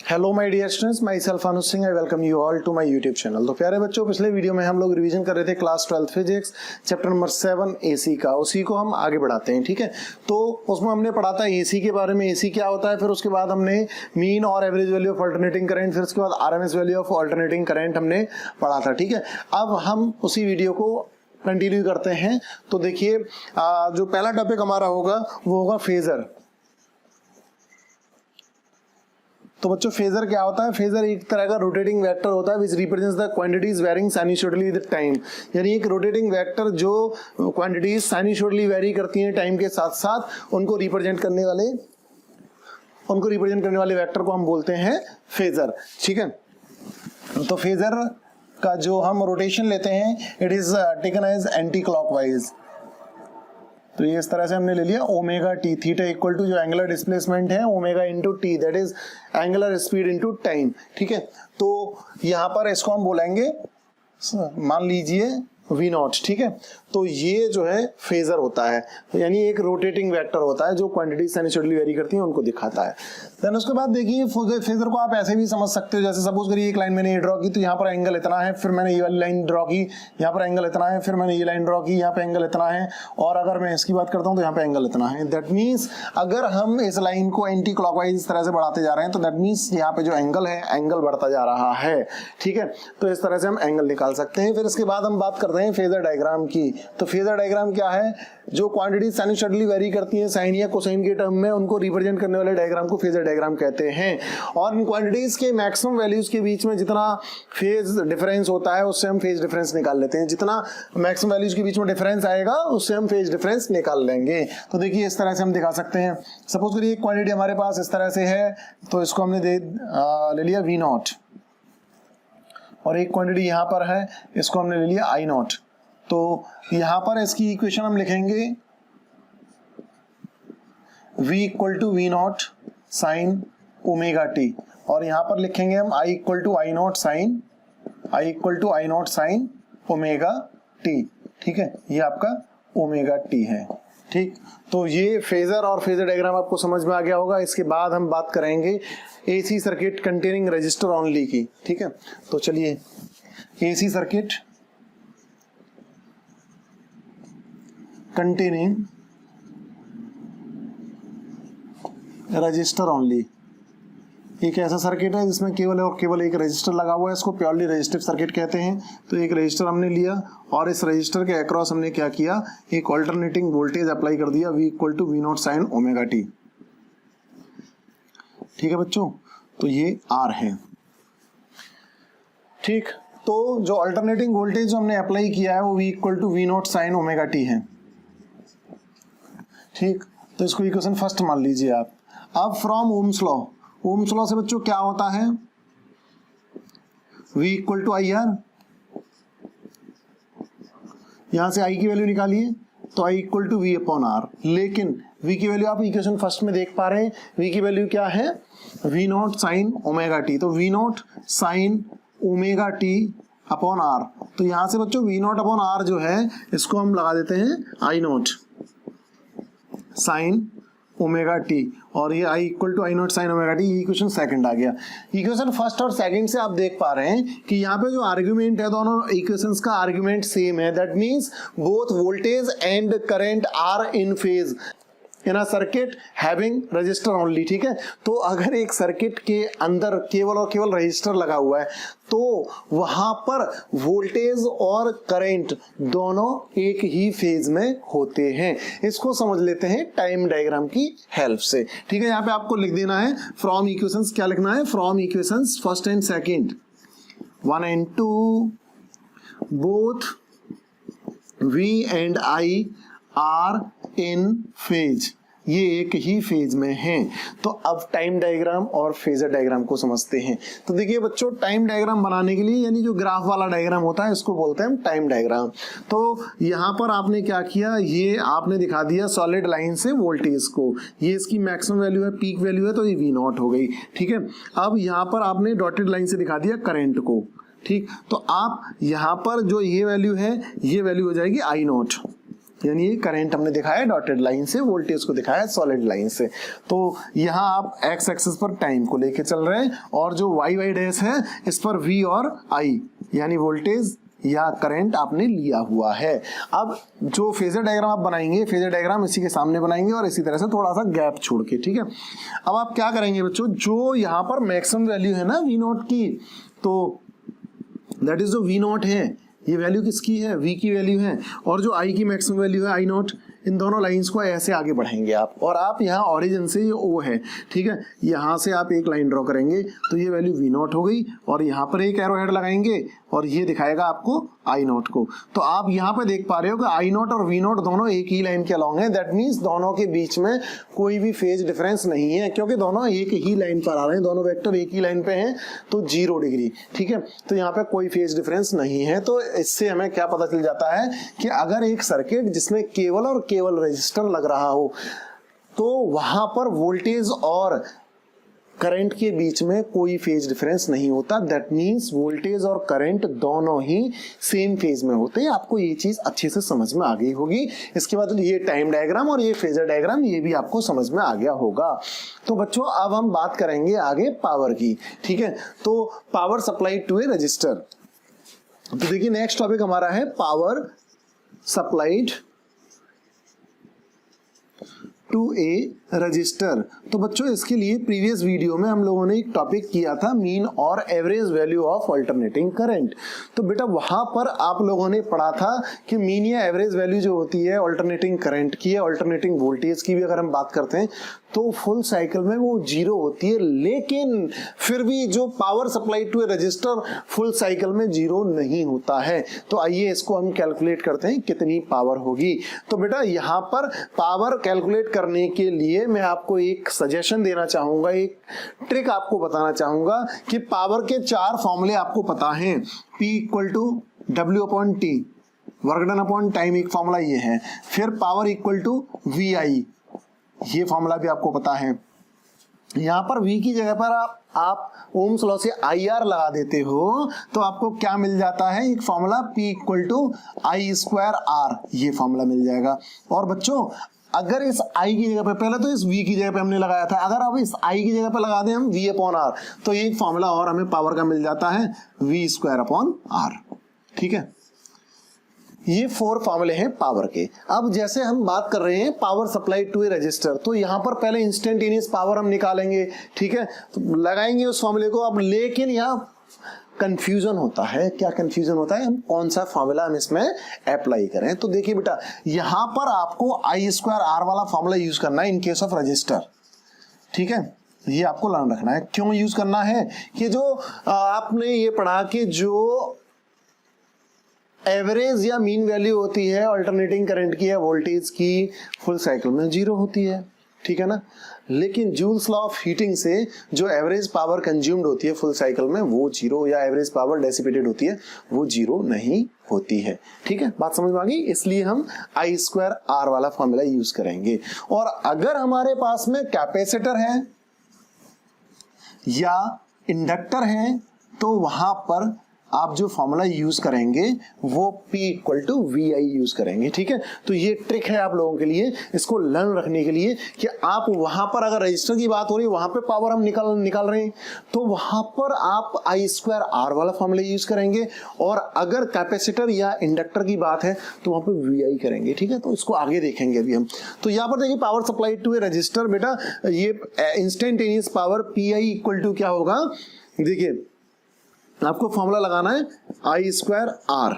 Hello my dear students, myself Anuj Singh, I welcome you all to my YouTube channel. तो प्यारे बच्चों, पिछले video में हम लोग रिवीजन कर रहे थे class 12 physics chapter number 7 AC का। उसी को हम आगे बढ़ाते हैं, ठीक है। तो उसमें हमने पढ़ा था एसी के बारे में, एसी क्या होता है। फिर उसके बाद हमने मीन और average value of alternating current, फिर उसके बाद RMS value of alternating current हमने पढ़ा था, ठीक है। अब हम उसी वीडियो को कंटिन्यू करते हैं। तो देखिए, जो पहला टॉपिक हमारा होगा वो होगा फेजर। तो बच्चों, फेजर क्या होता है? फेजर एक तरह का रोटेटिंग वेक्टर होता है which represents the quantities varying sinusoidally with time. यानी एक रोटेटिंग वेक्टर जो क्वांटिटीज साइनसॉइडली वेरी करती हैं टाइम के साथ साथ, उनको रिप्रेजेंट करने वाले वेक्टर को हम बोलते हैं फेजर, ठीक है। तो फेजर का जो हम रोटेशन लेते हैं, it is taken as anticlockwise. तो ये इस तरह से हमने ले लिया omega t, theta equal to जो एंगुलर डिस्प्लेसमेंट है omega into t, that is angular speed into time, ठीक है। तो यहां पर इसको हम बोलेंगे, मान लीजिए वी नॉट, ठीक है। तो ये जो है फेजर होता है, यानी एक रोटेटिंग वेक्टर होता है जो क्वांटिटी साइनसॉइडली वेरी करती है उनको दिखाता है। देन उसके बाद देखिए, फेजर को आप ऐसे भी समझ सकते हो, जैसे सपोज करिए एक लाइन मैंने ये ड्रॉ की, तो यहाँ पर एंगल इतना है, फिर मैंने ये वाली लाइन ड्रॉ की, यहाँ पर एंगल इतना है, फिर मैंने ये लाइन ड्रॉ की, यहाँ पे एंगल इतना है, और अगर मैं इसकी बात करता हूँ तो यहाँ पे एंगल इतना है। दैट मीन्स अगर हम इस लाइन को एंटी क्लॉकवाइज इस तरह से बढ़ाते जा रहे हैं, तो दैट मीन्स यहाँ पे जो एंगल है, एंगल बढ़ता जा रहा है, ठीक है। तो इस तरह से हम एंगल निकाल सकते हैं। फिर इसके बाद हम बात करते हैं फेजर डायग्राम की। तो फेजर डायग्राम क्या है? जो क्वांटिटी साइनसॉइडली वेरी करती हैं साइन या कोसाइन के टर्म में, उनको रिप्रेजेंट करने वाले डायग्राम को फेजर डायग्राम कहते हैं। और इन क्वांटिटीज के मैक्सिमम वैल्यूज के बीच में जितना फेज डिफरेंस होता है, उससे हम फेज डिफरेंस निकाल लेते हैं। जितना मैक्सिमम वैल्यूज के बीच में डिफरेंस आएगा, उससे हम फेज डिफरेंस निकाल लेंगे। तो देखिए, इस तरह से हम दिखा सकते हैं। सपोज करिए एक क्वांटिटी हमारे पास इस तरह से है, तो इसको हमने ले लिया वी नॉट, और एक क्वांटिटी यहां पर है, इसको हमने ले लिया आई नॉट। तो यहां पर इसकी इक्वेशन हम लिखेंगे v equal to V naught sine omega t, और यहां पर लिखेंगे हम i equal to I naught sine omega t, ठीक है। ये आपका ओमेगा टी है, ठीक। तो ये फेजर और फेजर डायग्राम आपको समझ में आ गया होगा। इसके बाद हम बात करेंगे AC circuit containing register only की, ठीक है। तो चलिए, AC circuit containing register only एक ऐसा सर्किट है जिसमें केवल और केवल एक रजिस्टर लगा हुआ है, इसको प्योरली रेजिस्टिव सर्किट कहते हैं। तो एक रजिस्टर हमने लिया और इस रजिस्टर के अक्रॉस हमने क्या किया, एक ऑल्टरनेटिंग वोल्टेज अप्लाई कर दिया, v equal to V naught sine omega t, ठीक है बच्चों। तो ये R है, ठीक। तो जो ऑल्टरनेटिंग वोल्टेज जो हमने अप्लाई किया है वो v equal to V naught sine omega t है, ठीक। तो इसको इक्वेशन फर्स्ट मान लीजिए आप। अब फ्रॉम ओम्स लॉ से बच्चों क्या होता है, v equal to I R, यहां से I की वैल्यू निकालिए, तो I equal to V upon R. लेकिन v की वैल्यू आप इक्वेशन फर्स्ट में देख पा रहे हैं, v की वैल्यू क्या है, v not sine omega t. तो v not sine omega T upon R. तो यहां से बच्चों v नॉट अपॉन आर जो है, इसको हम लगा देते हैं I not sine omega t, और ये I equal to I naught sine omega t. ये इक्वेशन सेकंड आ गया। इक्वेशन फर्स्ट और सेकंड से आप देख पा रहे हैं कि यहाँ पे जो आर्ग्यूमेंट है, दोनों इक्वेशंस का आर्ग्यूमेंट सेम है। That means both voltage and current are in phase in a circuit having resistor only, ठीक है। तो अगर एक सर्किट के अंदर केवल और केवल रजिस्टर लगा हुआ है, तो वहां पर वोल्टेज और करंट दोनों एक ही फेज में होते हैं। इसको समझ लेते हैं टाइम डायग्राम की हेल्प से, ठीक है। यहां पे आपको लिख देना है फ्रॉम इक्वेशंस, क्या लिखना है, from equations first and second 1 and 2 बोथ V and I are in phase, ये एक ही फेज में हैं। तो अब टाइम डायग्राम और फेजर डायग्राम को समझते हैं। तो देखिए बच्चों, टाइम डायग्राम बनाने के लिए, यानी जो ग्राफ वाला डायग्राम होता है, इसको बोलते हैं टाइम डायग्राम। तो यहाँ पर आपने क्या किया, ये आपने दिखा दिया सॉलिड लाइन से वोल्टेज को, ये इसकी मैक्सिमम वैल्यू है, पीक वैल्यू है, तो ये वी नॉट हो गई, ठीक है। अब यहाँ पर आपने डॉटेड लाइन से दिखा दिया करंट को, ठीक। तो आप यहाँ पर जो ये वैल्यू है, ये वैल्यू हो जाएगी आई नॉट, यानी ये करंट हमने दिखाया डॉटेड लाइन से, वोल्टेज को दिखाया सॉलिड लाइन से। तो यहाँ आप एक्स एक्सिस पर टाइम को लेके चल रहे हैं और जो वाई वाई डैश है इस पर वी और आई यानी वोल्टेज या करंट आपने लिया हुआ है। अब जो फेजर डायग्राम आप बनाएंगे, फेजर डायग्राम इसी के सामने बनाएंगे और इसी तरह से थोड़ा सा गैप छोड़ के, ठीक है। अब आप क्या करेंगे बच्चों, जो यहाँ पर मैक्सिमम वैल्यू है ना वी नॉट की, तो दैट इज जो वी नॉट है ये वैल्यू किसकी है, v की वैल्यू है, और जो i की मैक्सिमम वैल्यू है i नॉट, इन दोनों लाइंस को ऐसे आगे बढ़ाएंगे आप। और आप यहाँ ओरिजिन से ये o है, ठीक है, यहाँ से आप एक लाइन ड्रॉ करेंगे तो ये वैल्यू v नॉट हो गई और यहाँ पर एक एरो हेड लगाएंगे और ये दिखाएगा आपको i नॉट को। तो आप यहाँ पे देख पा रहे हो कि i नॉट और v नॉट दोनों एक ही लाइन के अलॉन्ग है। दैट मीन्स दोनों के बीच में कोई भी फेज डिफरेंस नहीं है क्योंकि दोनों एक ही लाइन पर आ रहे हैं, दोनों वेक्टर एक ही लाइन पे हैं, तो 0 डिग्री, ठीक है। तो यहाँ पे कोई फेज डिफरेंस नहीं है। तो इससे हमें क्या पता चल जाता है कि अगर एक सर्किट जिसमें केवल और केवल रेजिस्टर लग रहा हो तो वहां पर वोल्टेज और करंट के बीच में कोई फेज डिफरेंस नहीं होता। दैट मीन्स वोल्टेज और करंट दोनों ही सेम फेज में होते हैं। आपको ये चीज अच्छे से समझ में आ गई होगी। इसके बाद ये टाइम डायग्राम और ये फेजर डायग्राम ये भी आपको समझ में आ गया होगा। तो बच्चों अब हम बात करेंगे आगे पावर की, ठीक है। तो power supplied to a resistor. तो देखिए नेक्स्ट टॉपिक हमारा है power supplied to a resistor. तो बच्चों इसके लिए प्रीवियस वीडियो में हम लोगों ने एक टॉपिक किया था मीन और average value of alternating current. तो बेटा वहां पर आप लोगों ने पढ़ा था कि मीन या एवरेज वैल्यू जो होती है अल्टरनेटिंग करंट की है, अल्टरनेटिंग वोल्टेज की भी अगर हम बात करते हैं तो फुल साइकिल में वो 0 होती है, लेकिन फिर भी जो power supply to a resistor full cycle में 0 नहीं होता है। तो आइए इसको हम कैलकुलेट करते हैं कितनी पावर होगी। तो बेटा यहाँ पर पावर कैलकुलेट करने के लिए मैं आपको एक सजेशन देना चाहूंगा, एक ट्रिक आपको बताना चाहूंगा कि पावर के 4 फॉर्मूले आपको पता हैं। P equal to W upon t, work done upon time, एक फॉर्मूला ये है। फिर पावर इक्वल टू VI, ये फॉर्मूला भी आपको पता है। यहां पर V की जगह पर आप ओम्स लॉ से IR लगा देते हो तो आपको क्या मिल जाता है, एक formula P equal to I square R, ये फॉर्मूला मिल जाएगा। और बच्चों अगर इस I की जगह पे, पहले तो इस V की जगह पे हमने लगाया था, अगर अब इस I की जगह पे लगा दें हम V अपॉन R तो ये एक फॉर्मूला और हमें पावर का मिल जाता है V स्क्वायर अपॉन R, ठीक है। ये 4 फॉर्मूले हैं पावर के। अब जैसे हम बात कर रहे हैं power supply to a resistor, तो यहां पर पहले इंस्टेंटेनियस पावर हम निकालेंगे, ठीक है, तो लगाएंगे उस फॉर्मूले को। अब लेकिन यहाँ कंफ्यूजन होता है, क्या कंफ्यूजन होता है, हम कौन सा फॉर्मूला हम इसमें अप्लाई करें। तो देखिए बेटा यहां पर आपको I स्क्वायर R वाला फॉर्मूला यूज करना है इन केस ऑफ रजिस्टर, ठीक है। ये आपको लर्न रखना है। क्यों यूज करना है कि जो आपने ये पढ़ा कि जो एवरेज या मीन वैल्यू होती है अल्टरनेटिंग करंट की या वोल्टेज की फुल साइकिल में 0 होती है, ठीक है ना। लेकिन जूल्स लॉ ऑफ हीटिंग से जो एवरेज पावर कंज्यूम्ड होती है फुल साइकिल में वो 0, या एवरेज पावर डेसिपेटेड होती है वो 0 नहीं होती है, ठीक है। बात समझ में आ गई। इसलिए हम I स्क्वायर R वाला फॉर्मूला यूज करेंगे। और अगर हमारे पास में कैपेसिटर है या इंडक्टर है तो वहां पर आप जो फॉर्मूला यूज करेंगे वो P equal to VI use करेंगे, ठीक है। तो ये ट्रिक है आप लोगों के लिए, इसको लर्न रखने के लिए कि आप वहां पर अगर रजिस्टर की बात हो रही है वहां पे पावर हम निकाल रहे हैं तो वहां पर आप I स्क्वायर R वाला फॉर्मूला यूज करेंगे, और अगर कैपेसिटर या इंडक्टर की बात है तो वहां पे VI करेंगे, ठीक है। तो इसको आगे देखेंगे अभी हम। तो यहाँ पर देखिए power supply to a resistor, बेटा ये instantaneous power PI equal to क्या होगा, देखिए आपको फॉर्मूला लगाना है I स्क्वायर R।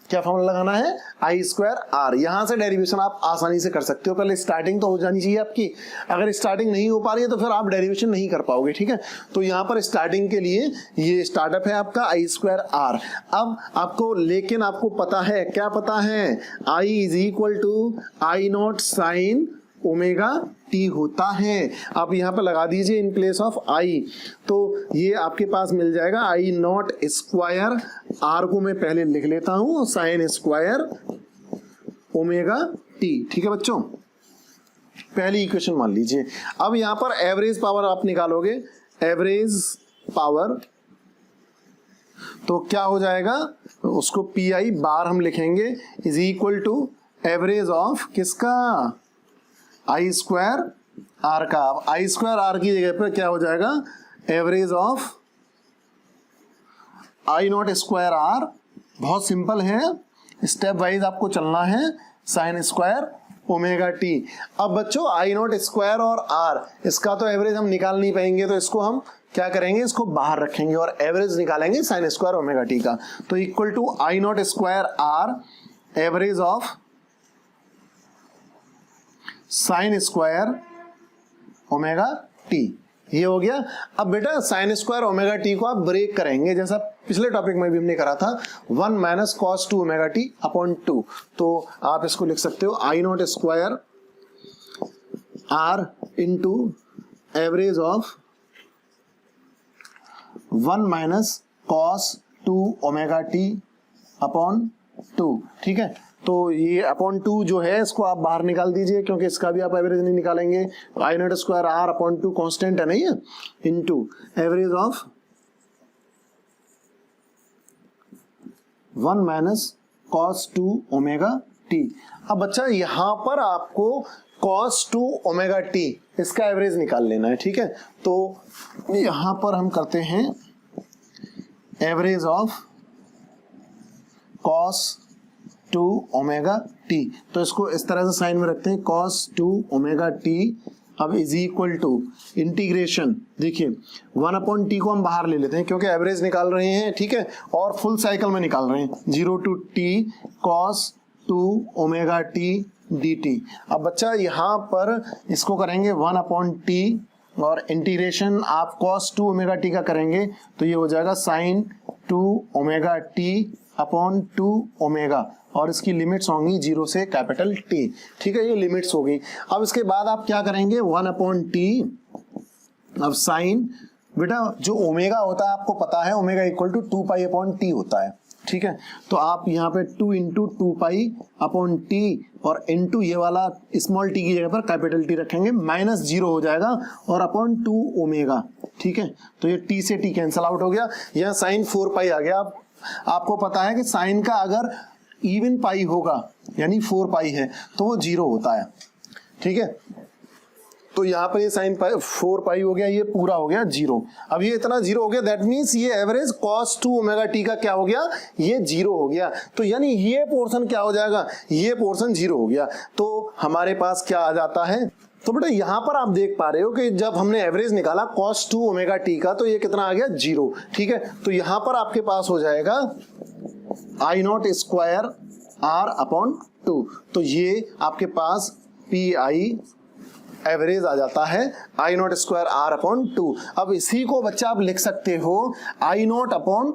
क्या फॉर्मूला लगाना है, I स्क्वायर R। यहां से डेरिवेशन आप आसानी से कर सकते हो। पहले स्टार्टिंग तो हो जानी चाहिए आपकी, अगर स्टार्टिंग नहीं हो पा रही है तो फिर आप डेरिवेशन नहीं कर पाओगे, ठीक है। तो यहां पर स्टार्टिंग के लिए ये स्टार्टअप है आपका I स्क्वायर R। अब आपको लेकिन आपको पता है, क्या पता है, I is equal to I not sine omega t होता है। आप यहां पर लगा दीजिए इन प्लेस ऑफ I, तो ये आपके पास मिल जाएगा I नॉट स्क्वायर R को मैं पहले लिख लेता हूं साइन स्क्वायर ओमेगा टी, ठीक है बच्चों। पहली इक्वेशन मान लीजिए। अब यहां पर एवरेज पावर आप निकालोगे, एवरेज पावर तो क्या हो जाएगा, उसको PI बार हम लिखेंगे is equal to average of किसका, आई स्क्वायर आर का। अब आई स्क्वायर आर की जगह पे क्या हो जाएगा, average of I naught square R. बहुत सिंपल है, स्टेप वाइज आपको चलना है, साइन स्क्वायर ओमेगा टी। अब बच्चों आई नॉट स्क्वायर और आर, इसका तो एवरेज हम निकाल नहीं पाएंगे, तो इसको हम क्या करेंगे, इसको बाहर रखेंगे और एवरेज निकालेंगे साइन स्क्वायर ओमेगा टी का। तो equal to I naught square R average of sine square omega t, ये हो गया। अब बेटा साइन स्क्वायर ओमेगा टी को आप ब्रेक करेंगे, जैसा पिछले टॉपिक में भी हमने करा था, 1 minus cos 2 omega T upon 2। तो आप इसको लिख सकते हो I naught square R into average of 1 minus cos 2 omega T upon 2। ठीक है, तो ये अपॉन 2 जो है इसको आप बाहर निकाल दीजिए, क्योंकि इसका भी आप एवरेज नहीं निकालेंगे। तो I naught square R upon 2 constant है, नहीं है, into average of 1 minus cos 2 omega T. अब बच्चा यहां पर आपको कॉस 2 ओमेगा टी इसका एवरेज निकाल लेना है। ठीक है, तो यहां पर हम करते हैं average of cos 2 omega t. तो इसको इस तरह से साइन में रखते हैं, कॉस 2 ओमेगा टी अब इज इक्वल टू इंटीग्रेशन, देखिए 1 अपॉन टी को हम बाहर ले लेते हैं क्योंकि एवरेज निकाल रहे हैं। ठीक है, और फुल साइकिल में निकाल रहे हैं, 0 to t cos 2 omega t d t. अब बच्चा यहाँ पर इसको करेंगे 1 अपॉन टी और इंटीग्रेशन आप कॉस 2 ओमेगा टी का करेंगे तो ये हो जाएगा sine 2 omega T upon 2 omega, और इसकी लिमिट्स होंगी 0 से कैपिटल टी। ठीक है, ये लिमिट्स होगी। अब इसके बाद आप क्या करेंगे, 1 अपॉन टी, अब साइन, बेटा जो ओमेगा होता है आपको पता है, omega equal to 2 pi upon t होता है। ठीक है, तो आप यहाँ पे 2 इंटू 2 पाई अपॉन टी और इंटू ये वाला स्मॉल टी की जगह पर कैपिटल टी रखेंगे, माइनस 0 हो जाएगा और अपॉन 2 ओमेगा। ठीक है, तो ये टी से टी कैंसल आउट हो गया, यहाँ साइन 4 पाई आ गया। आपको पता है कि साइन का अगर इवन पाई होगा यानी 4 पाई है तो वो 0 होता है। ठीक है, तो यहाँ पर ये साइन 4 पाई हो गया, ये पूरा हो गया 0। अब ये इतना 0 हो गया, दैट मीन्स ये एवरेज cos 2 ओमेगा टी का क्या हो गया, ये 0 हो गया। तो यानी ये पोर्शन क्या हो जाएगा, ये पोर्शन 0 हो गया। तो हमारे पास क्या आ जाता है, तो बेटा यहां पर आप देख पा रहे हो कि जब हमने एवरेज निकाला cos 2 ओमेगा टी का तो ये कितना आ गया, 0। ठीक है, तो यहां पर आपके पास हो जाएगा आई नॉट स्क्वायर आर अपॉन 2। तो ये आपके पास पी आई एवरेज आ जाता है आई नॉट स्क्वायर आर अपॉन 2। अब इसी को बच्चा आप लिख सकते हो आई नॉट अपॉन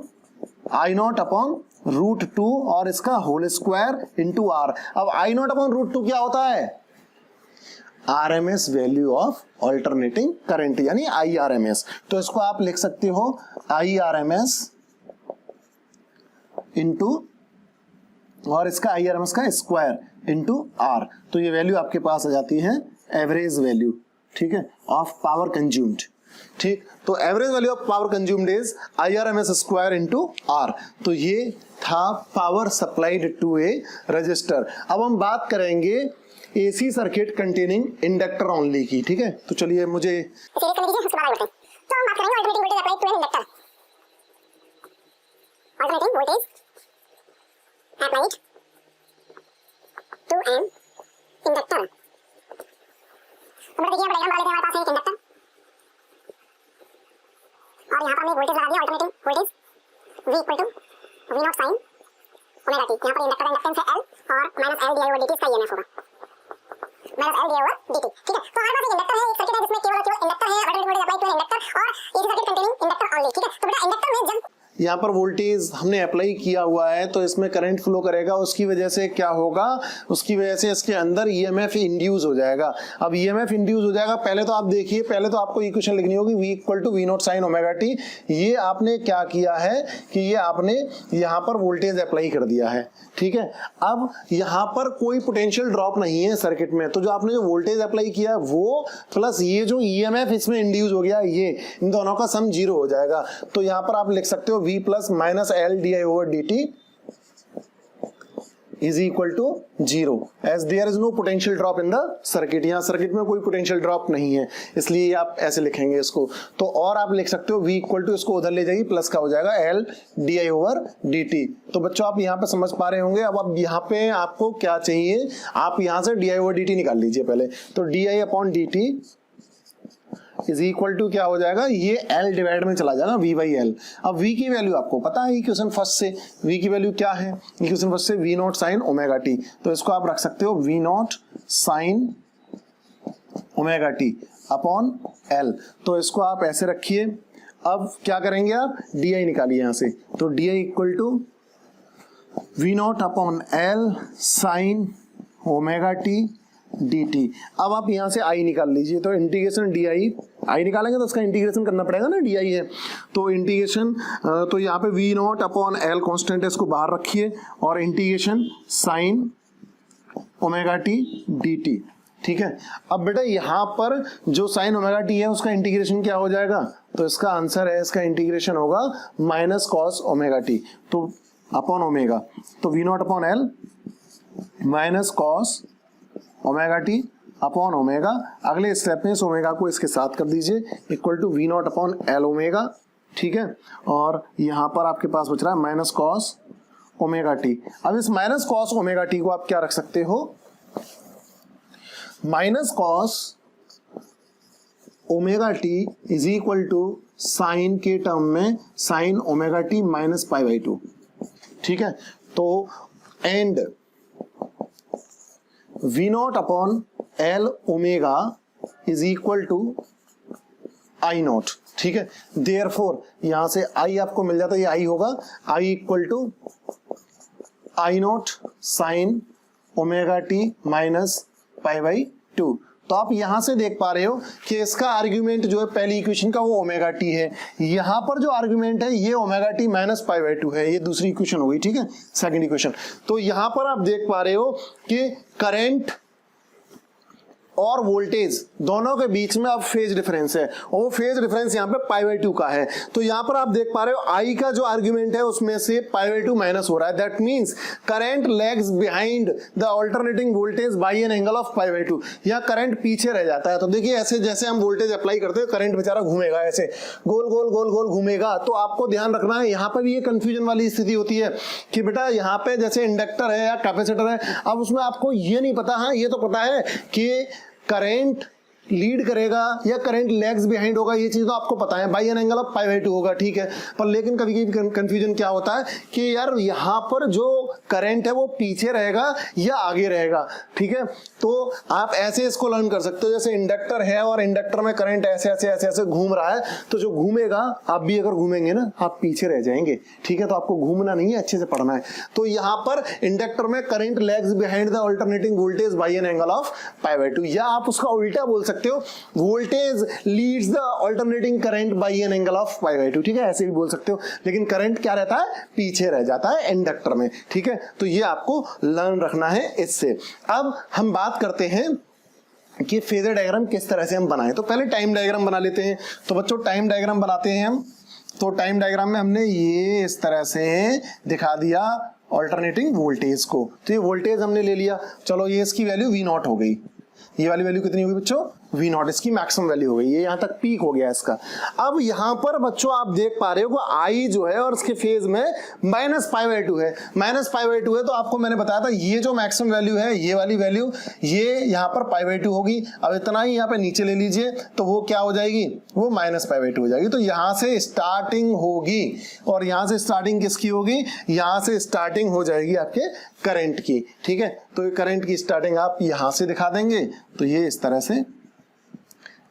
रूट 2 और इसका होल स्क्वायर इंटू आर। अब आई नॉट अपॉन रूट 2 क्या होता है, RMS value of alternating current यानी आईआरएमएस। तो इसको आप लिख सकते हो आईआरएमएस इंटू और इसका आईआरएमएस का स्क्वायर इंटू आर। तो ये वैल्यू आपके पास आ जाती है एवरेज वैल्यू, ठीक है, ऑफ पावर कंज्यूम्ड। ठीक, तो average value of power consumed is IRMS square into R. तो ये था power supplied to a resistor. अब हम बात करेंगे AC circuit containing inductor only की। ठीक है, तो चलिए मुझे तो हम बात करेंगे alternating voltage applied to an inductor. Alternating voltage applied to an inductor. तो देखिए डायग्राम बना लेते हैं, हमारे पास है एक इंडक्टर और यहाँ पर हमने वोल्टेज लगा दिया alternating voltage V equal to V not sine omega t. यहाँ पर इंडक्टर का इंडक्टेंस है L और minus L d i over d t इसका ईएमएफ होगा minus L d i over d t. ठीक है, तो हमारे पास एक इंडक्टर है, एक सर्किट है जिसमें केवल इंडक्टर है, alternating voltage apply to inductor और AC circuit containing inductor only. ठीक है, तो बेटा इंडक्टर में जब यहाँ पर वोल्टेज हमने अप्लाई किया हुआ है तो इसमें करंट फ्लो करेगा, उसकी वजह से क्या होगा, उसकी वजह से इसके अंदर ईएमएफ इंड्यूस हो जाएगा। अब ईएमएफ इंड्यूस हो जाएगा, पहले तो आप देखिए, पहले तो आपको इक्वेशन लिखनी होगी V equal to V not sine omega t. ये आपने क्या किया है कि ये आपने यहाँ पर वोल्टेज अप्लाई कर दिया है। ठीक है, अब यहाँ पर कोई पोटेंशियल ड्रॉप नहीं है सर्किट में, तो जो आपने जो वोल्टेज अप्लाई किया वो प्लस ये जो ईएमएफ इसमें इंड्यूस हो गया, ये इन दोनों का सम 0 हो जाएगा। तो यहाँ पर आप लिख सकते हो V plus minus L d i over d t is equal to 0 as there is no potential drop in the circuit. यहाँ सर्किट में कोई पोटेंशियल ड्रॉप नहीं है, इसलिए आप ऐसे लिखेंगे इसको। तो और आप लिख सकते हो v इक्वल टू, इसको उधर ले जाइए, प्लस का हो जाएगा L di ओवर dt। तो बच्चों आप यहाँ पे समझ पा रहे होंगे। अब यहाँ पे आपको क्या चाहिए, आप यहाँ से di ओवर dt निकाल लीजिए पहले। तो di upon dt is equal to क्या हो जाएगा, ये L डिवाइड में चला जाएगा v बाई L। अब v की वैल्यू आपको पता है इक्वेशन फर्स्ट से, v की वैल्यू क्या है इक्वेशन फर्स्ट से, v not sine omega t. तो इसको आप रख सकते हो v not sine omega T upon L। तो इसको आप ऐसे रखिए। अब क्या करेंगे आप, di निकालिए यहाँ से। तो di equal to v nought upon L sine omega t dt। अब आप यहां से i निकाल लीजिए। तो इंटीग्रेशन di, i निकालेंगे तो उसका इंटीग्रेशन करना पड़ेगा ना, di है तो इंटीग्रेशन, तो यहाँ पे v nought upon L constant है, इसको बाहर रखिए, और integration sign omega t dt। ठीक है। अब बेटा यहाँ पर जो साइन ओमेगा टी है उसका इंटीग्रेशन क्या हो जाएगा, तो इसका आंसर है, इसका इंटीग्रेशन होगा माइनस कॉस ओमेगा टी, तो अपॉन ओमेगा। तो v nought upon L minus cos omega T upon omega. अगले स्टेप में इस ओमेगा को इसके साथ कर दीजिए, equal to V nought upon L omega. ठीक है। और यहां पर आपके पास बच रहा है माइनस कॉस ओमेगा टी। अब इस माइनस कॉस ओमेगा टी को आप क्या रख सकते हो, minus cos omega t is equal to sine के टर्म में sine omega T minus pi by 2। ठीक है। तो and v nought upon L omega is equal to I nought. ठीक है। देयरफॉर यहां से I आपको मिल जाता है, ये I होगा, I equal to I not sine omega T minus pi by 2। तो आप यहां से देख पा रहे हो कि इसका आर्ग्यूमेंट जो है पहली इक्वेशन का वो ओमेगा टी है, यहां पर जो आर्ग्यूमेंट है ये omega T minus pi by 2 है, ये दूसरी इक्वेशन हो गई। ठीक है, सेकंड इक्वेशन। तो यहां पर आप देख पा रहे हो कि करंट और वोल्टेज दोनों के बीच में अब फेज डिफरेंस है, और वो फेज डिफरेंस यहाँ पे पाई बाई 2 का है। तो यहाँ पर आप देख पा रहे हो आई का जो आर्ग्यूमेंट है उसमें से पाई बाई 2 माइनस हो रहा है। That means current lags behind the alternating voltage by an angle of pi by 2। यहाँ करंट पीछे रह जाता है। तो देखिए ऐसे जैसे हम वोल्टेज अप्लाई करते हैं, करंट बेचारा घूमेगा, ऐसे गोल गोल गोल गोल घूमेगा। तो आपको ध्यान रखना है, यहाँ पर भी ये कंफ्यूजन वाली स्थिति होती है कि बेटा यहाँ पे जैसे इंडक्टर है या कैपेसिटर है, अब उसमें आपको ये नहीं पता, हाँ ये तो पता है कि करंट लीड करेगा या करंट लैग्स बिहाइंड होगा, ये चीज तो आपको पता है, by an angle of pi by 2 होगा। ठीक है। पर लेकिन कभी कभी कंफ्यूजन क्या होता है कि यार यहाँ पर जो करंट है वो पीछे रहेगा या आगे रहेगा। ठीक है। तो आप ऐसे इसको लर्न कर सकते हो, जैसे इंडक्टर है और इंडक्टर में करंट ऐसे ऐसे ऐसे ऐसे घूम रहा है, तो जो घूमेगा आप भी अगर घूमेंगे ना आप पीछे रह जाएंगे। ठीक है। तो आपको घूमना नहीं है, अच्छे से पढ़ना है। तो यहाँ पर इंडक्टर में current lags behind the alternating voltage by an angle of pi by 2, या आप उसका उल्टा बोल सकते हो, voltage leads the alternating current by an angle of pi by 2। ठीक है, ऐसे भी बोल सकते हो, लेकिन करंट क्या रहता है, पीछे रह जाता है इंडक्टर में। ठीक है। तो ये आपको लर्न रखना है इससे। अब हम बात करते हैं कि फेजर डायग्राम किस तरह से हम बनाएं। तो पहले टाइम डायग्राम बना लेते हैं। तो बच्चों टाइम डायग्राम बनाते हैं हम। तो टाइम डायग्राम में हमने ये इस तरह से दिखा दिया अल्टरनेटिंग वोल्टेज को। तो ये वोल्टेज हमने ले लिया, चलो ये इसकी वैल्यू वी नॉट हो गई। ये वाली वैल्यू कितनी होगी बच्चों, वी नॉट, इसकी मैक्सिमम वैल्यू हो गई, ये यहां तक पीक हो गया इसका। अब यहां पर बच्चों आप देख पा रहे हो आई जो है और इसके फेज में माइनस पाई बाई 2 है, माइनस पाई बाई 2 है। तो आपको मैंने बताया था ये जो मैक्सिमम वैल्यू है, ये वाली वैल्यू, ये यहां पर पाई बाई 2 होगी। अब इतना ही यहां पे नीचे ले लीजिए, तो वो क्या हो जाएगी, वो माइनस पाई बाई 2 हो जाएगी। तो यहां से स्टार्टिंग होगी, और यहां से स्टार्टिंग किसकी होगी, यहां से स्टार्टिंग हो जाएगी आपके करंट की। ठीक है। तो करंट की स्टार्टिंग आप यहां से दिखा देंगे, तो ये इस तरह से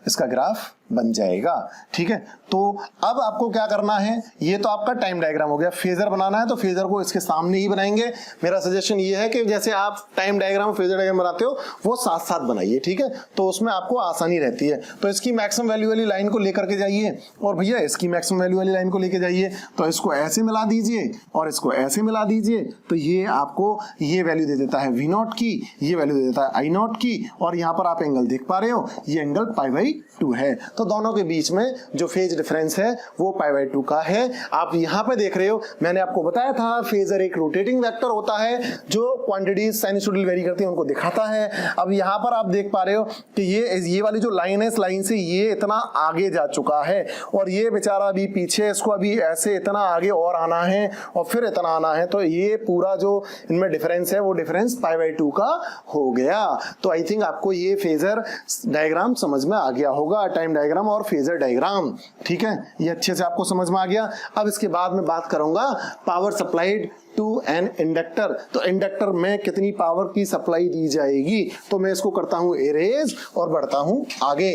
इसका ग्राफ बन जाएगा। ठीक है। तो अब आपको क्या करना है, ये तो आपका टाइम डायग्राम हो गया। फेजर बनाना है तो फेजर को इसके सामने ही बनाएंगे। मेरा सजेशन ये है कि जैसे आप टाइम डायग्राम फेजर डायग्राम बनाते हो वो साथ साथ बनाइए। ठीक है। तो उसमें आपको आसानी रहती है। तो इसकी मैक्सिमम वैल्यू वाली लाइन को लेकर के जाइए, और भैया इसकी मैक्सिमम वैल्यू वाली लाइन को लेकर जाइए। तो इसको ऐसे मिला दीजिए और इसको ऐसे मिला दीजिए, तो ये आपको ये वैल्यू दे देता है वी नॉट की, ये वैल्यू दे देता है आई नॉट की, और यहाँ पर आप एंगल देख पा रहे हो, ये एंगल पाई बाई 2 है। तो दोनों के बीच में जो फेज डिफरेंस है वो π/2 का है। आप यहाँ पे देख रहे हो, मैंने आपको बताया था फेजर एक रोटेटिंग वेक्टर होता है जो क्वांटिटीज साइनसोइडल वेरी करती है उनको दिखाता है। अब यहाँ पर आप देख पा रहे हो कि ये वाली जो लाइन है, इस लाइन से ये इतना आगे जा चुका है और ये बेचारा अभी पीछे, इसको अभी ऐसे इतना आगे और आना है और फिर इतना आना है, तो ये पूरा जो इनमें डिफरेंस है वो डिफरेंस π/2 का हो गया। तो आई थिंक आपको ये फेजर डायग्राम समझ में आ गया होगा, टाइम डायग्राम और फेजर डायग्राम, ठीक है, ये अच्छे से आपको समझ में आ गया। अब इसके बाद में बात करूंगा power supplied to an inductor. तो इंडक्टर में कितनी पावर की सप्लाई दी जाएगी, तो मैं इसको करता हूं इरेज और बढ़ता हूं आगे।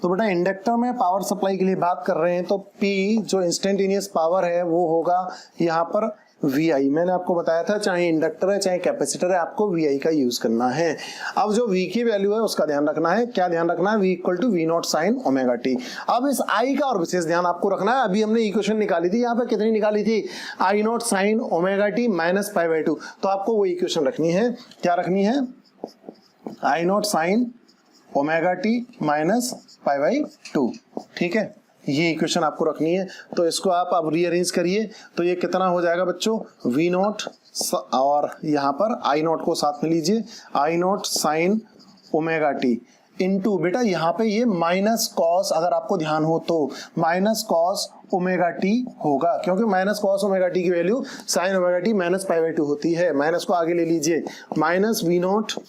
तो बेटा इंडक्टर में पावर सप्लाई के लिए बात कर रहे हैं तो P जो इंस्टेंटेनियस पावर है वो होगा यहाँ पर VI। मैंने आपको बताया था चाहे इंडक्टर है चाहे कैपेसिटर है, आपको VI का यूज करना है। अब जो V की वैल्यू है उसका ध्यान रखना है। क्या ध्यान रखना है? V = V0 sin omega T. अब इस I का और विशेष ध्यान आपको रखना है। अभी हमने इक्वेशन निकाली थी, यहाँ पे कितनी निकाली थी? I0 sin omega T minus π/2। तो आपको वो इक्वेशन रखनी है। क्या रखनी है? I0 sin omega T minus π/2, ठीक है, ये इक्वेशन आपको रखनी है। तो इसको आप अब रीअरेंज करिए तो ये कितना हो जाएगा बच्चों? V0 और यहाँ पर I0 को साथ में लीजिए, I0 sin omega T into, बेटा यहाँ पे ये माइनस कॉस, अगर आपको ध्यान हो तो माइनस कॉस ओमेगा टी होगा, क्योंकि माइनस कॉस ओमेगा टी की value sine omega T minus π/2 होती है। माइनस को आगे ले लीजिए, minus V0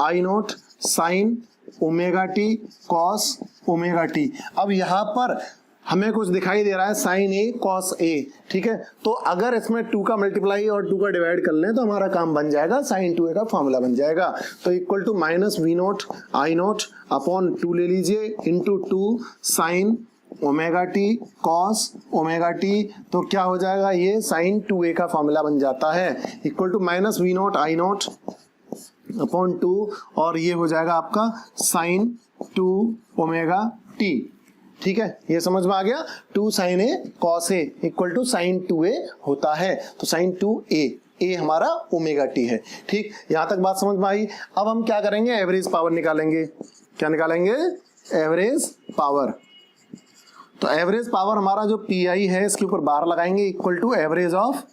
I0 sin omega T cos omega T. अब यहाँ पर हमें कुछ दिखाई दे रहा है साइन ए कॉस ए, ठीक है, तो अगर इसमें 2 का मल्टीप्लाई और 2 का डिवाइड कर लें तो हमारा काम बन जाएगा, साइन 2a का फॉर्मूला बन जाएगा। तो equal to minus V0 I0 अपॉन 2 ले लीजिए into 2 sign omega T cos omega t. तो क्या हो जाएगा? ये साइन 2a का फॉर्मूला बन जाता है, equal to minus V0 I0 अपॉन 2 और ये हो जाएगा आपका साइन 2 ओमेगा टी, ठीक है, ये समझ में आ गया। 2 sin a cos a equal to sine 2a होता है, तो साइन 2a, a हमारा ओमेगा टी है, ठीक, यहां तक बात समझ में आई। अब हम क्या करेंगे? एवरेज पावर निकालेंगे। क्या निकालेंगे? Average power. तो एवरेज पावर हमारा जो PI है इसके ऊपर बार लगाएंगे, equal to average of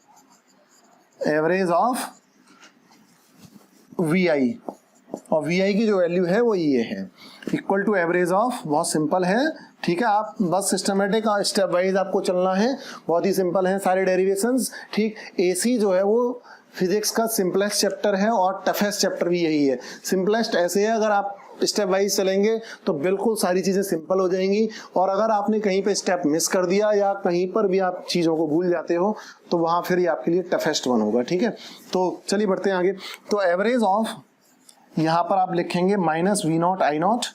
VI, और VI की जो वैल्यू है वो ये है, इक्वल टू एवरेज ऑफ, बहुत सिंपल है, ठीक है, आप बस सिस्टमेटिक और स्टेप वाइज आपको चलना है, बहुत ही सिंपल है सारे डेरिवेशंस, ठीक। AC जो है वो फिजिक्स का सिंपलेस्ट चैप्टर है और टफेस्ट चैप्टर भी यही है। सिंपलेस्ट ऐसे है, अगर आप स्टेप वाइज चलेंगे तो बिल्कुल सारी चीजें सिंपल हो जाएंगी, और अगर आपने कहीं पे स्टेप मिस कर दिया या कहीं पर भी आप चीजों को भूल जाते हो तो वहां फिर ये आपके लिए टफेस्ट वन होगा, ठीक है। तो चलिए बढ़ते हैं आगे। तो एवरेज ऑफ, यहां पर आप लिखेंगे माइनस V0 I0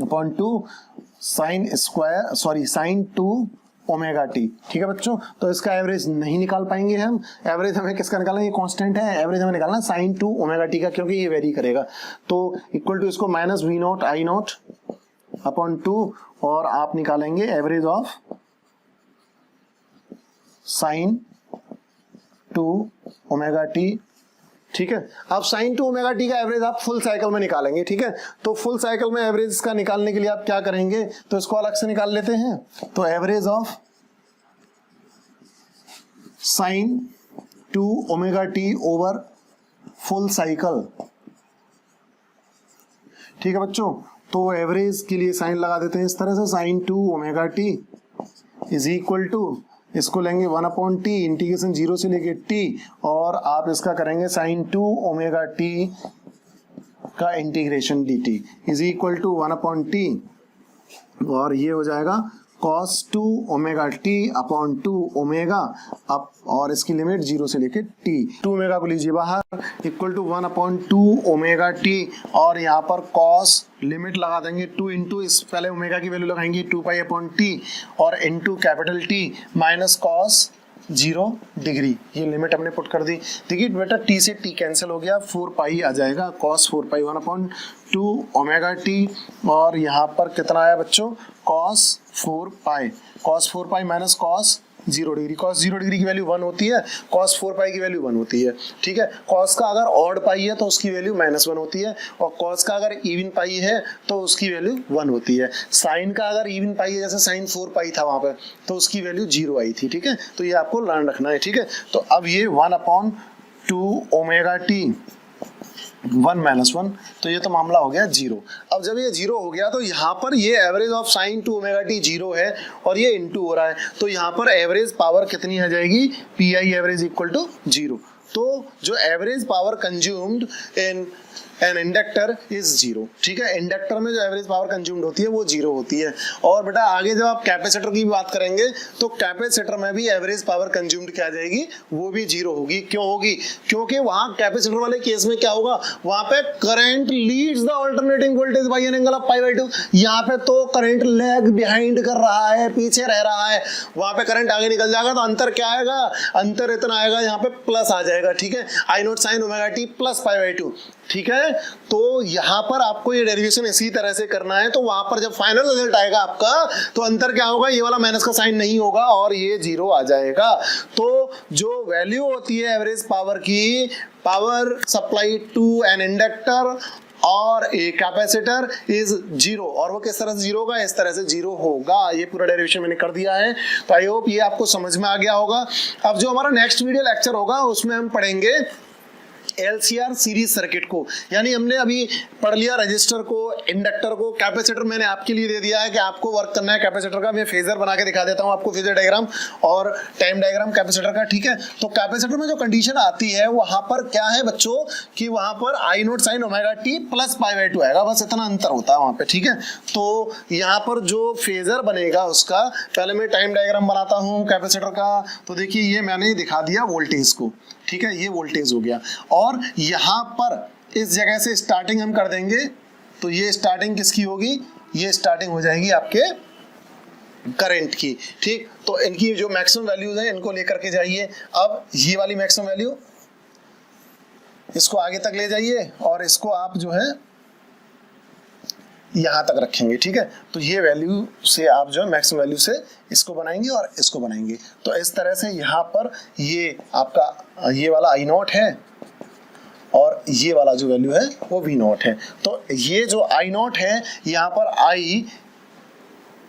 अपॉन 2 साइन 2 ओमेगा टी, ठीक है बच्चों। तो इसका एवरेज नहीं निकाल पाएंगे हम। एवरेज हमें किसका निकालना है? ये कांस्टेंट है, एवरेज हमें निकालना साइन 2 ओमेगा टी का, क्योंकि ये वेरी करेगा। तो इक्वल टू इसको माइनस V0 I0 अपॉन 2 और आप निकालेंगे average of sign 2 omega t, ठीक है। अब साइन 2 ओमेगा टी का एवरेज आप फुल साइकिल में निकालेंगे, ठीक है। तो फुल साइकिल में एवरेज का निकालने के लिए आप क्या करेंगे? तो इसको अलग से निकाल लेते हैं। तो average of sign 2 omega T over full cycle, ठीक है बच्चों। तो एवरेज के लिए साइन लगा देते हैं इस तरह से, sine 2 omega t is equal to, इसको लेंगे 1/t इंटीग्रेशन 0 से लेके t, और आप इसका करेंगे साइन 2 ओमेगा टी का integration dt is equal to 1/t, और ये हो जाएगा cos 2 omega t upon 2 omega up, और इसकी लिमिट 0 से लेके t। 2 ओमेगा को लीजिए बाहर, इक्वल टू 1/2 ओमेगा t, और यहाँ पर cos लिमिट लगा देंगे 2 इंटू, इस पहले ओमेगा की वैल्यू लगाएंगे 2π/t और into capital T minus cos 0 degree, ये लिमिट हमने पुट कर दी। देखिए बेटा t से t कैंसिल हो गया, 4π आ जाएगा, cos 4π 1/2 ओमेगा t, और यहाँ पर कितना आया बच्चों? cos 4π minus cos 0 degree, cos 0 degree की वैल्यू 1 होती है, cos 4 पाई की वैल्यू 1 होती है, ठीक है। cos का अगर ऑड पाई है तो उसकी वैल्यू -1 होती है, और cos का अगर इवन पाई है तो उसकी वैल्यू 1 होती है। sin का अगर इवन पाई है, जैसे sin 4 पाई था वहां पे, तो उसकी वैल्यू 0 आई थी, ठीक है। तो ये आपको लर्न रखना है, ठीक है। तो अब ये 1/2 ओमेगा टी 1 - 1, तो ये तो मामला हो गया 0। अब जब ये 0 हो गया तो यहाँ पर ये average of sign to omega T 0 है और ये इनटू हो रहा है, तो यहाँ पर एवरेज पावर कितनी आ जाएगी, P I average equal to 0। तो जो average power consumed in an inductor is 0, ठीक है। इंडक्टर में जो एवरेज पावर कंज्यूम्ड होती है वो 0 होती है। और बेटा आगे जब आप कैपेसिटर की बात करेंगे तो कैपेसिटर में भी एवरेज पावर कंज्यूम्ड क्या जाएगी, वो भी 0 होगी। क्यों होगी, क्योंकि वहां कैपेसिटर वाले केस में क्या होगा, वहां पे current leads the alternating voltage by an angle of π/2। यहाँ पे तो करंट लैग बिहाइंड कर रहा है, पीछे रह रहा है, वहां पे करंट आगे निकल जाएगा तो अंतर क्या आएगा, अंतर इतना आएगा, यहाँ पे प्लस आ जाएगा, ठीक है। I0 sin omega T plus π/2, ठीक है। तो यहां पर आपको ये डेरिवेशन इसी तरह से करना है, तो वहां पर जब फाइनल रिजल्ट आएगा आपका तो अंतर क्या होगा, ये वाला माइनस का साइन नहीं होगा और ये 0 आ जाएगा। तो जो वैल्यू होती है एवरेज पावर की, power supply to an inductor और ए कैपेसिटर इज 0, और वो किस तरह से 0 होगा, इस तरह से 0 होगा। ये पूरा डेरिवेशन मैंने कर दिया है, तो आई होप ये आपको समझ में आ गया होगा। अब जो हमारा नेक्स्ट वीडियो लेक्चर होगा उसमें हम पढ़ेंगे LCR सीरीज सर्किट को, यानी हमने अभी पढ़ लिया रजिस्टर को, इंडक्टर को, कैपेसिटर मैंने आपके लिए दे दिया है कि आपको वर्क करना है कैपेसिटर का। मैं फेजर बना के दिखा देता हूं आपको, फेजर डायग्राम और टाइम डायग्राम कैपेसिटर का, ठीक है। तो कैपेसिटर में जो कंडीशन आती है वहां पर क्या है बच्चों, कि वहां पर I0 sin omega T plus π/2 आएगा, बस इतना अंतर होता है वहां पे, ठीक है। तो यहाँ पर जो फेजर बनेगा उसका, पहले मैं टाइम डायग्राम बनाता हूँ कैपेसिटर का। तो देखिए ये मैंने दिखा दिया वोल्टेज को, ठीक है, ये वोल्टेज हो गया। और यहां पर इस जगह से स्टार्टिंग हम कर देंगे, तो ये स्टार्टिंग किसकी होगी, ये स्टार्टिंग हो जाएगी आपके करंट की, ठीक। तो इनकी जो मैक्सिमम वैल्यूज है इनको लेकर के जाइए। अब ये वाली मैक्सिमम वैल्यू इसको आगे तक ले जाइए और इसको आप जो है यहां तक रखेंगे, ठीक है। तो ये वैल्यू से आप जो है मैक्सिमम वैल्यू से इसको बनाएंगे और इसको बनाएंगे। तो इस तरह से यहाँ पर ये आपका ये वाला I0 है और ये वाला जो वैल्यू है वो V0 है। तो ये जो I0 है यहाँ पर I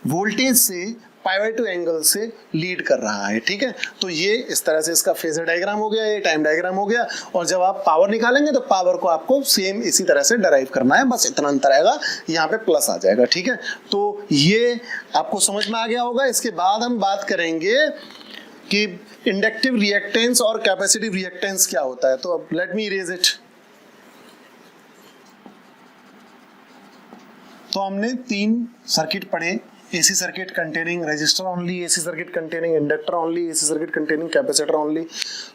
वोल्टेज से π/2 एंगल से लीड कर रहा है, ठीक है। तो ये इस तरह से इसका फेजर डायग्राम हो गया, ये टाइम डायग्राम हो गया। और जब आप पावर निकालेंगे तो पावर को आपको सेम इसी तरह से डराइव करना है, बस इतना अंतर आएगा, यहाँ पे प्लस आ जाएगा, ठीक है। तो ये आपको समझ में आ गया होगा। इसके बाद हम बात करेंगे कि इंडक्टिव रिएक्टेंस और कैपेसिटिव रिएक्टेंस क्या होता है। तो अब लेट मी इरेज इट। तो हमने 3 सर्किट पढ़े, AC circuit containing resistor only, AC circuit containing inductor only, AC circuit containing capacitor only.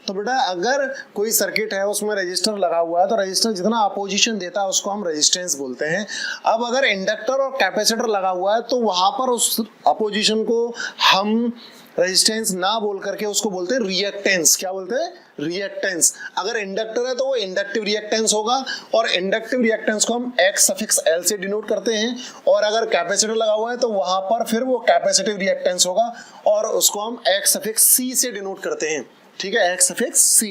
तो बेटा अगर कोई सर्किट है उसमें रेजिस्टर लगा हुआ है तो रेजिस्टर जितना अपोजिशन देता है उसको हम रेजिस्टेंस बोलते हैं। अब अगर इंडक्टर और कैपेसिटर लगा हुआ है तो वहां पर उस अपोजिशन को हम रेजिस्टेंस ना बोल करके उसको बोलते हैं रिएक्टेंस। क्या बोलते हैं, रिएक्टेंस। अगर इंडक्टर है तो वो इंडक्टिव रिएक्टेंस होगा और इंडक्टिव रिएक्टेंस को हम X∗L से डिनोट करते हैं। और अगर कैपेसिटर लगा हुआ है तो वहां पर फिर वो कैपेसिटिव रिएक्टेंस होगा और उसको हम X∗C से डिनोट करते हैं, ठीक है, X∗C।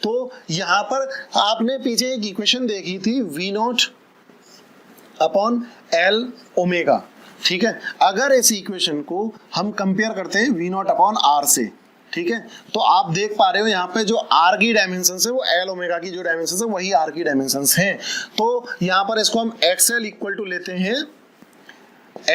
तो यहां पर आपने पीछे एक इक्वेशन देखी थी V0/L ओमेगा, ठीक है। अगर इस इक्वेशन को हम कंपेयर करते हैं V0/R से, ठीक है, तो आप देख पा रहे हो यहाँ पे जो R की डायमेंशन है वो L ओमेगा की जो डायमेंशन है वही R की डायमेंशन है। तो यहाँ पर इसको हम XL इक्वल टू लेते हैं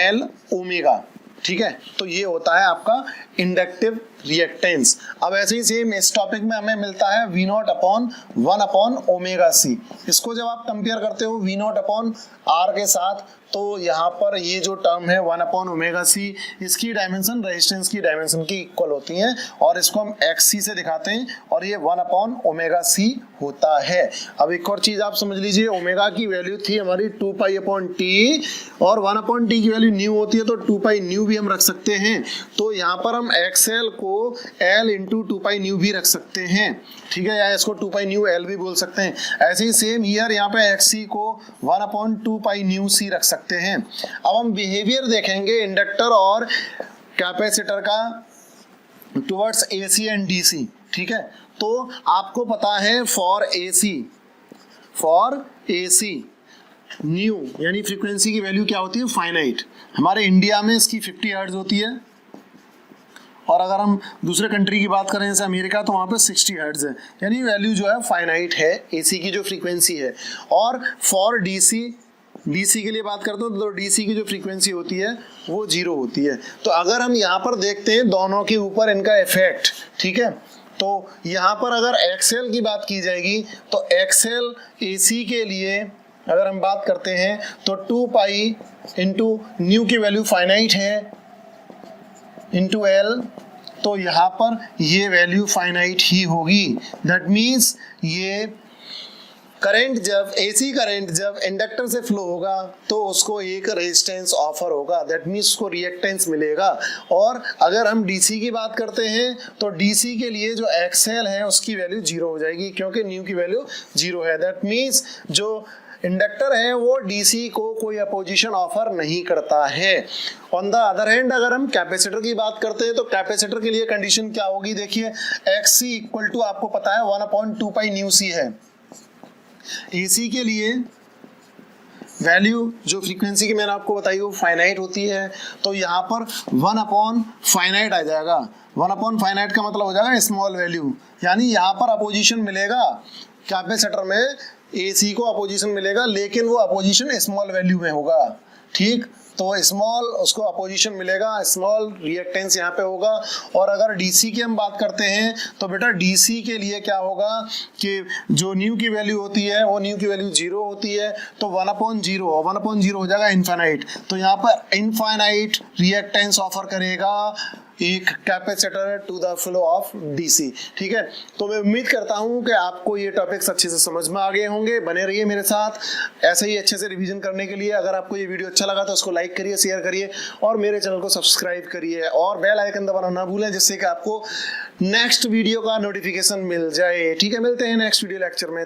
L ओमेगा, ठीक है। तो ये होता है आपका इंडक्टिव रिएक्टेंस। अब ऐसे ही सेम इस टॉपिक में हमें मिलता है V0/1/ωc। इसको जब आप कंपेयर करते हो V0/R के साथ तो यहाँ पर ये जो टर्म है 1/ωc, इसकी डायमेंशन रेजिस्टेंस की डायमेंशन की इक्वल होती है और इसको हम XC से दिखाते हैं और ये 1/ωc होता है। अब एक और चीज आप समझ लीजिए, ओमेगा की वैल्यू थी हमारी 2π/T और 1/T की वैल्यू न्यू होती है तो 2π न्यू भी हम रख सकते हैं। तो यहाँ पर हम XL को L इंटू 2π न्यू भी रख सकते हैं, ठीक है, या इसको 2π न्यू L भी बोल सकते हैं। ऐसे ही सेम ईयर यहाँ पे XC को 1/2π न्यू C रख सकते हैं। अब हम बिहेवियर देखेंगे इंडक्टर और कैपेसिटर का टुवर्ड्स AC एंड DC, ठीक है। तो आपको पता है फॉर AC न्यू यानी फ्रीक्वेंसी की वैल्यू क्या होती है, फाइनाइट। हमारे इंडिया में इसकी 50 हर्ट्ज होती है, और अगर हम दूसरे कंट्री की बात करें जैसे अमेरिका, तो वहाँ पे 60 हर्ट्ज है, यानी वैल्यू जो है फाइनाइट है AC की जो फ्रीक्वेंसी है। और फॉर DC के लिए बात करते हो तो DC की जो फ्रीक्वेंसी होती है वो 0 होती है। तो अगर हम यहाँ पर देखते हैं दोनों के ऊपर इनका इफेक्ट, ठीक है, तो यहाँ पर अगर XL की बात की जाएगी तो XL AC के लिए अगर हम बात करते हैं तो 2 पाई इंटू न्यू की वैल्यू फाइनाइट है इंटू L, तो यहाँ पर ये वैल्यू फाइनाइट ही होगी। दैट मीन्स ये करंट जब AC करंट जब इंडक्टर से फ्लो होगा तो उसको एक रेजिस्टेंस ऑफर होगा, दैट मीन्स उसको रिएक्टेंस मिलेगा। और अगर हम DC की बात करते हैं तो DC के लिए जो XL है उसकी वैल्यू 0 हो जाएगी, क्योंकि न्यू की वैल्यू 0 है। दैट मीन्स जो इंडक्टर है वो DC को कोई अपोजिशन ऑफर नहीं करता है। ऑन द अदर हैंड अगर हम कैपेसिटर की बात करते हैं तो कैपेसिटर के लिए कंडीशन क्या होगी, देखिए XC इक्वल टू आपको पता है 1/2 पाई न्यू C है। AC के लिए वैल्यू जो फ्रीक्वेंसी की मैंने आपको बताई वो फाइनाइट होती है, तो यहाँ पर 1/फाइनाइट आ जाएगा। 1/फाइनाइट का मतलब हो जाएगा स्मॉल वैल्यू, यानी यहाँ पर अपोजिशन मिलेगा कैपेसिटर में, AC को अपोजिशन मिलेगा, लेकिन वो अपोजिशन स्मॉल वैल्यू में होगा, ठीक। तो स्मॉल उसको अपोजिशन मिलेगा, स्मॉल रिएक्टेंस यहाँ पे होगा। और अगर DC की हम बात करते हैं तो बेटा DC के लिए क्या होगा कि जो न्यू की वैल्यू होती है वो न्यू की वैल्यू 0 होती है, तो 1/0 हो जाएगा इनफाइनाइट। तो यहाँ पर इनफाइनाइट रिएक्टेंस ऑफर करेगा एक capacitor to the flow of DC, ठीक है। तो मैं उम्मीद करता हूँ कि आपको ये टॉपिक्स अच्छे से समझ में आ गए होंगे। बने रहिए मेरे साथ ऐसे ही अच्छे से रिवीजन करने के लिए। अगर आपको ये वीडियो अच्छा लगा तो उसको लाइक करिए, शेयर करिए और मेरे चैनल को सब्सक्राइब करिए और बेल आइकन दबाना ना भूलें, जिससे कि आपको नेक्स्ट वीडियो का नोटिफिकेशन मिल जाए, ठीक है। मिलते हैं नेक्स्ट वीडियो लेक्चर में।